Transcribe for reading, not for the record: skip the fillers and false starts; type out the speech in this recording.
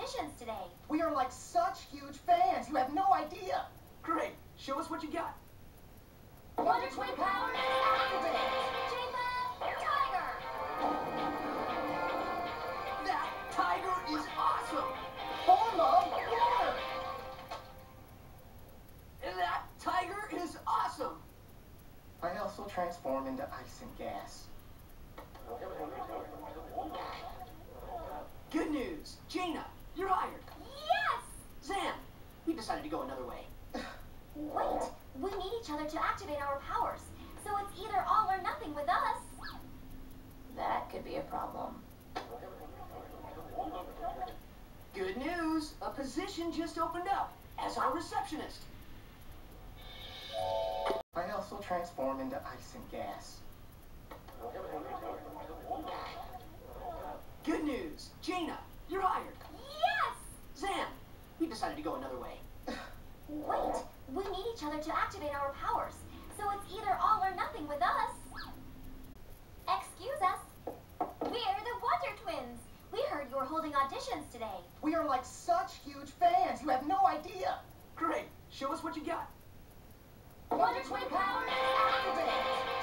auditions today. We are like such huge fans. You have no idea. Great. Show us what you got. Wonder Twin powers activate! J-Lab, Tiger! That tiger is awesome! Form of water. That tiger is awesome! I also transform into ice and gas. Good news. Jaina, you're hired. Yes! Zan, we decided to go another way. Wait, we need each other to activate our powers, so it's either all or nothing with us. That could be a problem. Good news. A position just opened up as our receptionist. I also transform into ice and gas. Good news. Jaina, you're hired. Yes! Zan, we decided to go another way. Wait, we need each other to activate our powers, so it's either all or nothing with us. Excuse us. We're the Wonder Twins. We heard you were holding auditions today. We are like such huge fans. You have no idea. Great. Show us what you got. Wonder Twin powers activate!